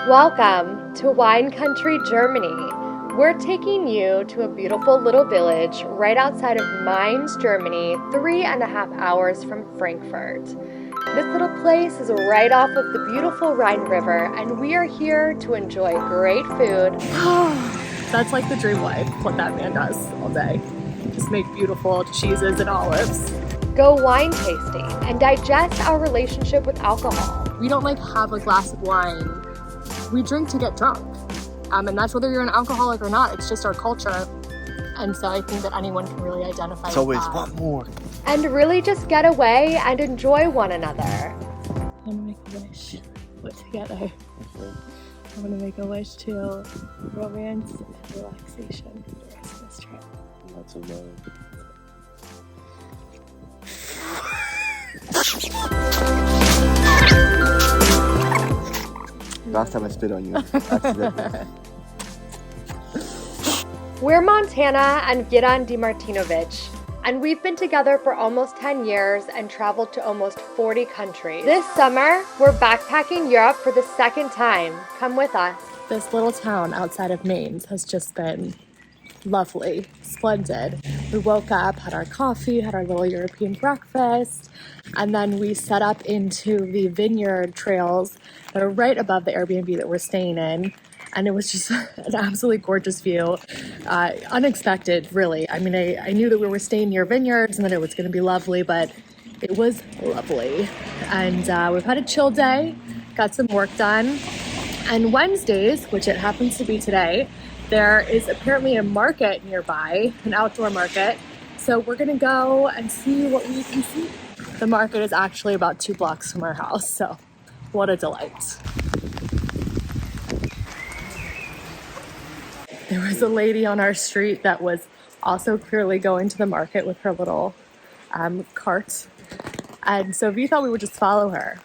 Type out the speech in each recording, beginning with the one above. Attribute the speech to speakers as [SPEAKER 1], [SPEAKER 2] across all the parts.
[SPEAKER 1] Welcome to wine country Germany. We're taking you to a beautiful little village right outside of Mainz, Germany, 3.5 hours from Frankfurt. This little place is right off of the beautiful Rhine River, and we are here to enjoy great food.
[SPEAKER 2] That's like the dream life, what that man does all day. Just make beautiful cheeses and olives.
[SPEAKER 1] Go wine tasting and digest our relationship with alcohol.
[SPEAKER 2] We don't have a glass of wine. We drink to get drunk. And that's whether you're an alcoholic or not. It's just our culture. And so I think that anyone can really identify with
[SPEAKER 3] always
[SPEAKER 2] that.
[SPEAKER 3] want more.
[SPEAKER 1] And really just get away and enjoy one another.
[SPEAKER 2] I'm gonna make a wish. Put together. I'm gonna make a wish to romance and relaxation for the rest of this trip.
[SPEAKER 3] Lots of love. Last time I spit on you. Accidentally.
[SPEAKER 1] We're Montana and Vieran Di Martinovic, and we've been together for almost 10 years and traveled to almost 40 countries. This summer, we're backpacking Europe for the second time. Come with us.
[SPEAKER 2] This little town outside of Mainz has just been lovely, splendid. We woke up, had our coffee, had our little European breakfast, and then we set up into the vineyard trails that are right above the Airbnb that we're staying in. And it was just an absolutely gorgeous view. Unexpected, really. I mean, I knew that we were staying near vineyards and that it was going to be lovely, but it was lovely. And we've had a chill day, got some work done. And Wednesdays, which it happens to be today, there is apparently a market nearby, an outdoor market. So we're going to go and see what we can see. The market is actually about 2 blocks from our house, so what a delight. There was a lady on our street that was also clearly going to the market with her little cart. And so we thought we would just follow her.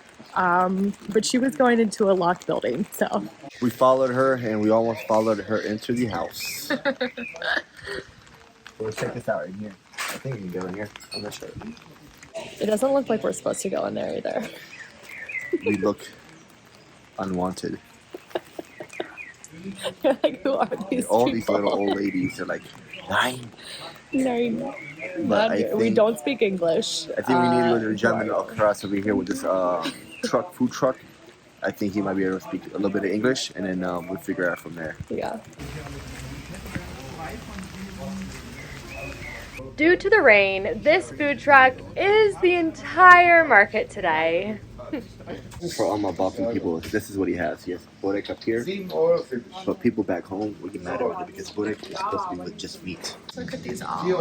[SPEAKER 2] But she was going into a locked building, so.
[SPEAKER 3] We followed her and we almost followed her into the house. Well, check this out right here. I think we can go in here. I'm not sure.
[SPEAKER 2] It doesn't look like we're supposed to go in there either.
[SPEAKER 3] We look unwanted.
[SPEAKER 2] You're like, who are these
[SPEAKER 3] All
[SPEAKER 2] people?
[SPEAKER 3] these little old ladies are like, nine.
[SPEAKER 2] No,
[SPEAKER 3] But
[SPEAKER 2] we don't speak English.
[SPEAKER 3] I think we need to go to the gentleman across over here with this food truck. I think he might be able to speak a little bit of English, and then we'll figure it out from there.
[SPEAKER 2] Yeah.
[SPEAKER 1] Due to the rain, this food truck is the entire market today.
[SPEAKER 3] For all my Balkan people, this is what he has. He has burek up here, but people back home will get mad about it because burek is supposed to be with just meat.
[SPEAKER 2] Look at these olives.
[SPEAKER 3] Do you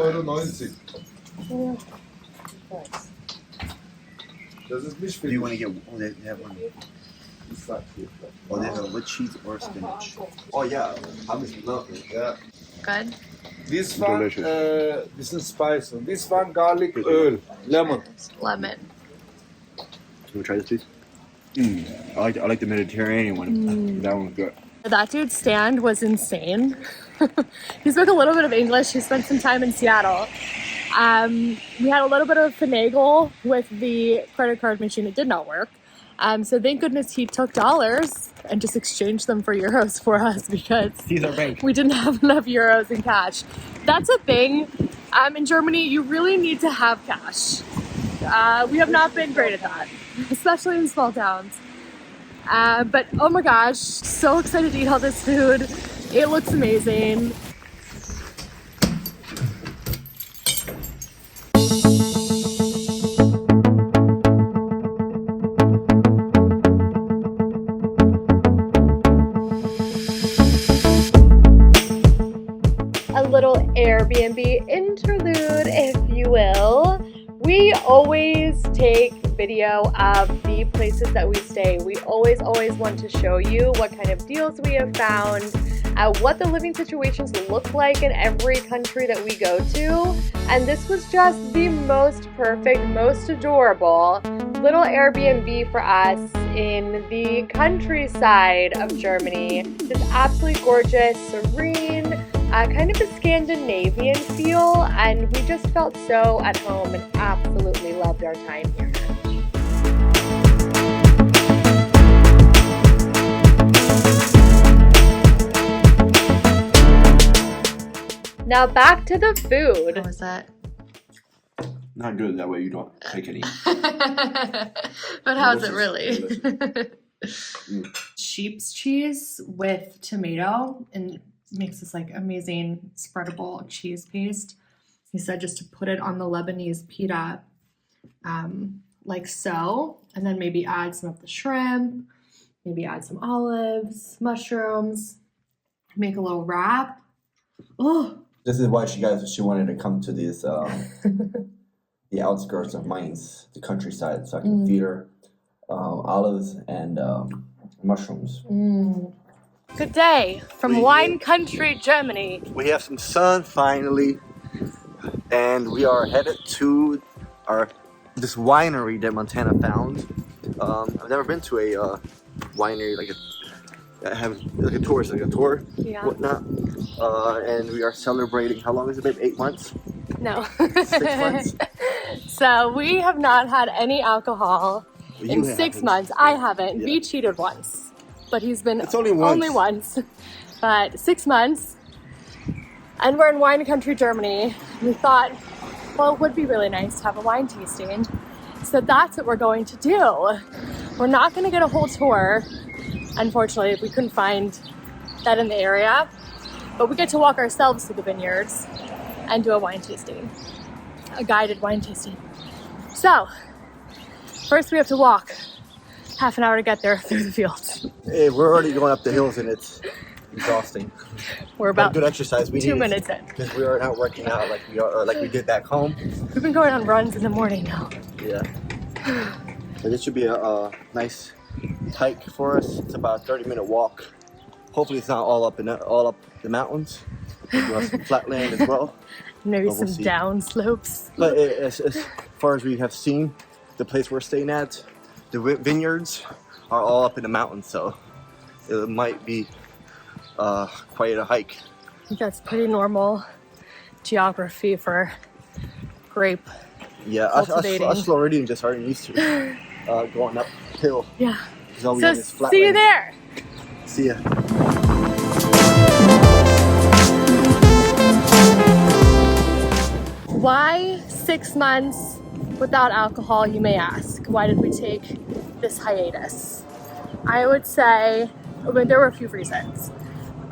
[SPEAKER 3] want to get? Oh, they have one. Oh, they have with cheese or spinach. Oh yeah, I just love it. Yeah.
[SPEAKER 2] Good.
[SPEAKER 4] This one, this is spice. This one, garlic oil, lemon.
[SPEAKER 2] Lemon.
[SPEAKER 3] Can we try this, please? I like the Mediterranean one. That one's good.
[SPEAKER 2] That dude's stand was insane. He spoke a little bit of English. He spent some time in Seattle. We had a little bit of finagle with the credit card machine. It did not work. So thank goodness he took dollars and just exchanged them for euros for us because we didn't have enough euros in cash. That's a thing. In Germany, you really need to have cash. We have not been great at that, especially in small towns. But oh my gosh, so excited to eat all this food. It looks amazing.
[SPEAKER 1] A little Airbnb interlude, if you will. We always take video of the places that we stay. We always want to show you what kind of deals we have found, what the living situations look like in every country that we go to. And this was just the most perfect, most adorable little Airbnb for us in the countryside of Germany. Just absolutely gorgeous, serene, kind of a Scandinavian feel, and we just felt so at home and absolutely loved our time here. Now back to the food.
[SPEAKER 2] How was that?
[SPEAKER 3] Not good. That way you don't take any.
[SPEAKER 2] But how's it really? Sheep's cheese with tomato and makes this like amazing spreadable cheese paste. He said just to put it on the Lebanese pita like so, and then maybe add some of the shrimp, maybe add some olives, mushrooms, make a little wrap. Oh,
[SPEAKER 3] This is why she wanted to come to this the outskirts of Mainz, the countryside, so I can feed her olives and mushrooms.
[SPEAKER 2] Good day from wine country Germany.
[SPEAKER 3] We have some sun finally, and we are headed to this winery that Montana found. I've never been to a winery like a tourist,
[SPEAKER 2] Yeah.
[SPEAKER 3] whatnot. And we are celebrating. How long is it, babe? 8 months?
[SPEAKER 2] No.
[SPEAKER 3] 6 months?
[SPEAKER 2] So we have not had any alcohol in
[SPEAKER 3] You
[SPEAKER 2] 6
[SPEAKER 3] haven't.
[SPEAKER 2] months. I haven't.
[SPEAKER 3] Yeah.
[SPEAKER 2] V cheated once, but he's been
[SPEAKER 3] It's only once.
[SPEAKER 2] But 6 months, and we're in wine country Germany. We thought, well, it would be really nice to have a wine tasting. So that's what we're going to do. We're not going to get a whole tour. Unfortunately, we couldn't find that in the area, but we get to walk ourselves through the vineyards and do a wine tasting, a guided wine tasting. So first we have to walk half an hour to get there through the fields.
[SPEAKER 3] Hey, we're already going up the hills and it's exhausting.
[SPEAKER 2] We're about
[SPEAKER 3] good exercise. We
[SPEAKER 2] 2 minutes in.
[SPEAKER 3] because we are not working out like we did back home.
[SPEAKER 2] We've been going on runs in the morning now.
[SPEAKER 3] Yeah. So this should be a nice hike for us. It's about a 30-minute walk. Hopefully it's not all up the mountains. We'll have some flat land as well.
[SPEAKER 2] Maybe
[SPEAKER 3] But we'll
[SPEAKER 2] some
[SPEAKER 3] see.
[SPEAKER 2] down slopes.
[SPEAKER 3] But as far as we have seen, the place we're staying at, the vineyards are all up in the mountains, so it might be quite a hike.
[SPEAKER 2] I think that's pretty normal geography for grape.
[SPEAKER 3] Yeah, us
[SPEAKER 2] Cultivating.
[SPEAKER 3] Floridians just aren't used to going uphill.
[SPEAKER 2] Yeah.
[SPEAKER 3] 'Cause all we
[SPEAKER 2] So
[SPEAKER 3] have is flat
[SPEAKER 2] see you
[SPEAKER 3] land.
[SPEAKER 2] there.
[SPEAKER 3] See ya.
[SPEAKER 2] Why 6 months without alcohol, you may ask? Why did we take this hiatus? I would say, there were a few reasons.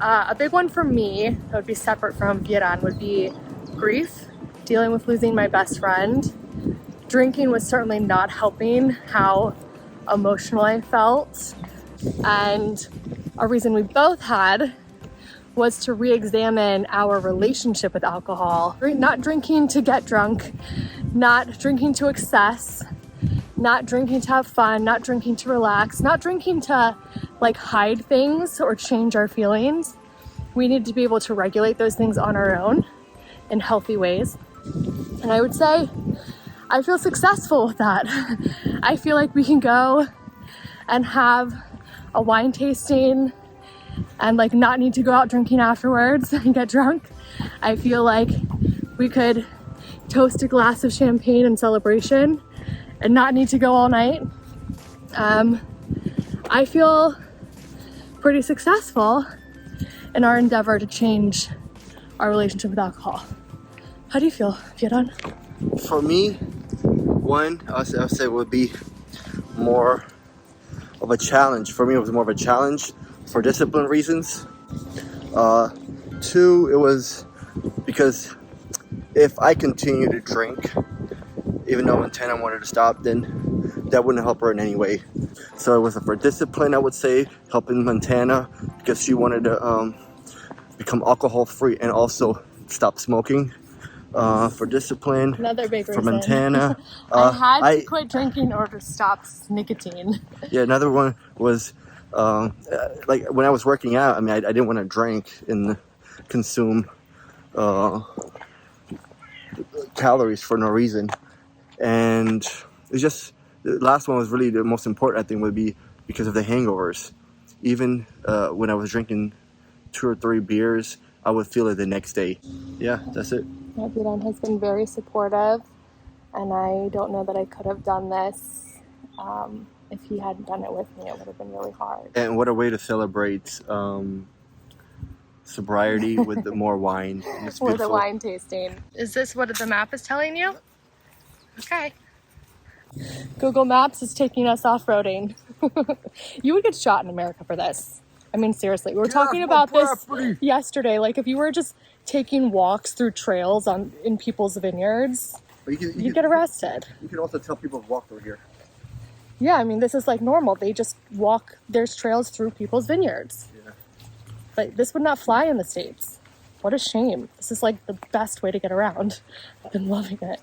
[SPEAKER 2] A big one for me, that would be separate from Bieran, would be grief, dealing with losing my best friend. Drinking was certainly not helping how emotional I felt. And a reason we both had was to re-examine our relationship with alcohol. Not drinking to get drunk, not drinking to excess, not drinking to have fun, not drinking to relax, not drinking to like hide things or change our feelings. We need to be able to regulate those things on our own in healthy ways. And I would say I feel successful with that. I feel like we can go and have a wine tasting and like not need to go out drinking afterwards and get drunk. I feel like we could toast a glass of champagne in celebration and not need to go all night. I feel pretty successful in our endeavor to change our relationship with alcohol. How do you feel, Bieran?
[SPEAKER 3] For me, one, I'll say would be more of a challenge. For me, it was more of a challenge for discipline reasons. Two, it was because if I continue to drink, even though Montana wanted to stop, then that wouldn't help her in any way. So it was for discipline, I would say, helping Montana because she wanted to become alcohol free and also stop smoking. For discipline,
[SPEAKER 2] Another big
[SPEAKER 3] for
[SPEAKER 2] reason.
[SPEAKER 3] Montana.
[SPEAKER 2] I had to quit drinking in order to stop nicotine.
[SPEAKER 3] Yeah, another one was like when I was working out. I mean, I didn't want to drink and consume calories for no reason, and it's just the last one was really the most important. I think would be because of the hangovers. Even when I was drinking 2 or 3 beers, I would feel it the next day. Yeah, that's it.
[SPEAKER 2] Yeah, Bieran has been very supportive, and I don't know that I could have done this if he hadn't done it with me. It would have been really hard.
[SPEAKER 3] And what a way to celebrate sobriety with the more wine. It's
[SPEAKER 2] For the
[SPEAKER 3] beautiful.
[SPEAKER 2] wine tasting. Is this what the map is telling you? Okay. Google Maps is taking us off-roading. You would get shot in America for this. I mean, seriously. We were talking about this yesterday. Like, if you were just taking walks through trails in people's vineyards, you'd get arrested.
[SPEAKER 3] You can also tell people to walk through here.
[SPEAKER 2] Yeah, I mean, this is like normal. They just walk, there's trails through people's vineyards.
[SPEAKER 3] Yeah.
[SPEAKER 2] But this would not fly in the States. What a shame. This is like the best way to get around. I've been loving it.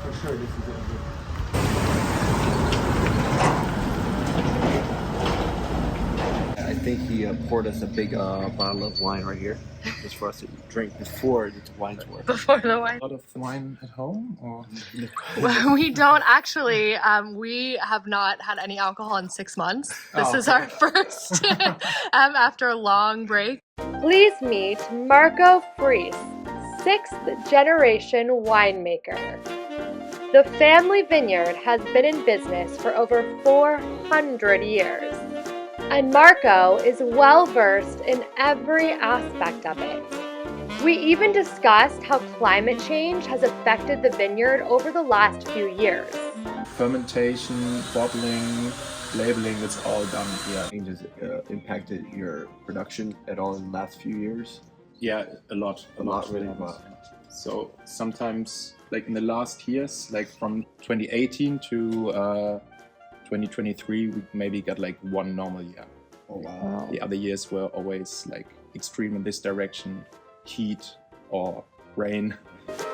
[SPEAKER 3] For sure, this is it. I think he poured us a big bottle of wine right here, just for us to drink before the wine's worth.
[SPEAKER 2] Before the wine.
[SPEAKER 5] A lot of wine at home, or
[SPEAKER 2] Well, we don't actually. We have not had any alcohol in 6 months. This is our first after a long break.
[SPEAKER 1] Please meet Marco Fries, 6th generation winemaker. The family vineyard has been in business for over 400 years, and Marco is well versed in every aspect of it. We even discussed how climate change has affected the vineyard over the last few years.
[SPEAKER 5] fermentation, bottling, labeling, it's all done here.
[SPEAKER 3] Changes impacted your production at all in the last few years?
[SPEAKER 5] Yeah, a lot,
[SPEAKER 3] really.
[SPEAKER 5] Wow. So sometimes, like in the last years, like from 2018 to 2023, we maybe got like one normal year.
[SPEAKER 3] Oh wow.
[SPEAKER 5] The other years were always like extreme in this direction, heat or rain.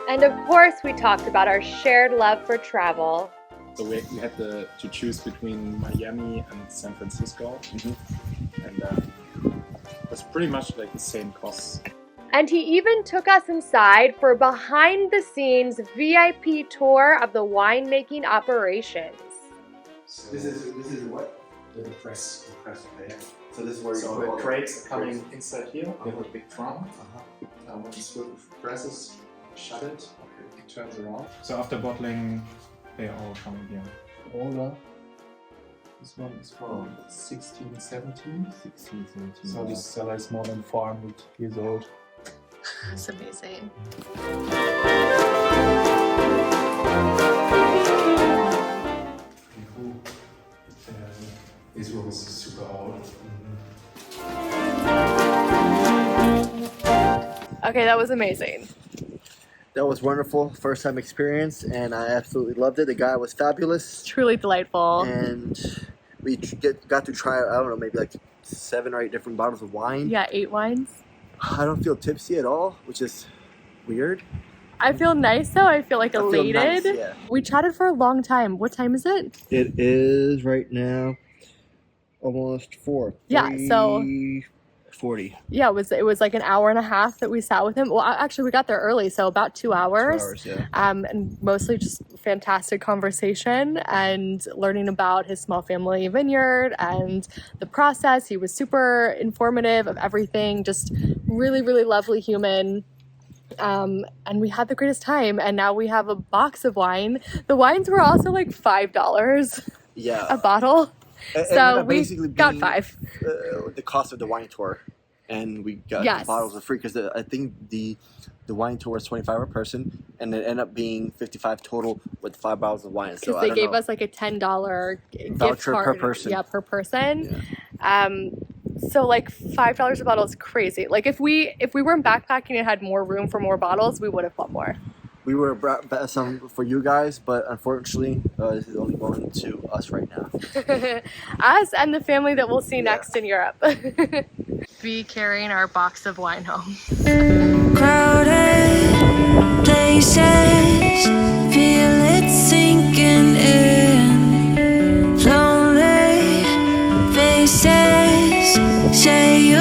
[SPEAKER 1] And of course, we talked about our shared love for travel.
[SPEAKER 5] So we had to choose between Miami and San Francisco, and it was pretty much like the same costs.
[SPEAKER 1] And he even took us inside for a behind-the-scenes VIP tour of the winemaking operations.
[SPEAKER 3] This is what?
[SPEAKER 5] The press plate.
[SPEAKER 3] So this is where
[SPEAKER 5] So the crates are coming inside here. We have a big drum. When the presses shut it, it turns around. So after bottling, they all come in here. Older. This one is from 1617.
[SPEAKER 3] 1617.
[SPEAKER 5] So this cellar is more than 400 years old.
[SPEAKER 2] That's amazing.
[SPEAKER 5] This room is super old.
[SPEAKER 2] Okay, that was amazing.
[SPEAKER 3] That was wonderful, first time experience, and I absolutely loved it. The guy was fabulous,
[SPEAKER 2] Truly delightful.
[SPEAKER 3] and we got to try, I don't know, maybe like 7 or 8 different bottles of wine.
[SPEAKER 2] Yeah, 8 wines.
[SPEAKER 3] I don't feel tipsy at all, which is weird.
[SPEAKER 2] I feel nice though. I feel like
[SPEAKER 3] I feel
[SPEAKER 2] elated.
[SPEAKER 3] nice, yeah.
[SPEAKER 2] We chatted for a long time. What time is it?
[SPEAKER 3] It is right now almost 4.
[SPEAKER 2] Yeah, so
[SPEAKER 3] 40.
[SPEAKER 2] yeah, it was like an hour and a half that we sat with him. Well, actually, we got there early, so about 2 hours.
[SPEAKER 3] 2 hours, yeah.
[SPEAKER 2] And mostly just fantastic conversation and learning about his small family vineyard and the process. He was super informative of everything, just really, really lovely human. And we had the greatest time. And now we have a box of wine. The wines were also like $5
[SPEAKER 3] Yeah.
[SPEAKER 2] a bottle.
[SPEAKER 3] And
[SPEAKER 2] So we
[SPEAKER 3] basically
[SPEAKER 2] got
[SPEAKER 3] being,
[SPEAKER 2] 5.
[SPEAKER 3] The cost of the wine tour, and we got
[SPEAKER 2] Yes.
[SPEAKER 3] the bottles for free because I think the wine tour was $25 per person, and it ended up being $55 total with 5 bottles of wine. So
[SPEAKER 2] Because they gave us like a $10 gift
[SPEAKER 3] Voucher per
[SPEAKER 2] card.
[SPEAKER 3] person.
[SPEAKER 2] Yeah, per person. So like $5 a bottle is crazy. Like if we weren't backpacking and had more room for more bottles, we would have bought more.
[SPEAKER 3] We would have brought some for you guys, but unfortunately, this is only going to us right now.
[SPEAKER 2] Us and the family that we'll see
[SPEAKER 3] Yeah.
[SPEAKER 2] next in Europe. Be carrying our box of wine home.
[SPEAKER 6] Crowded places, feel it sinking in. Lonely faces, say you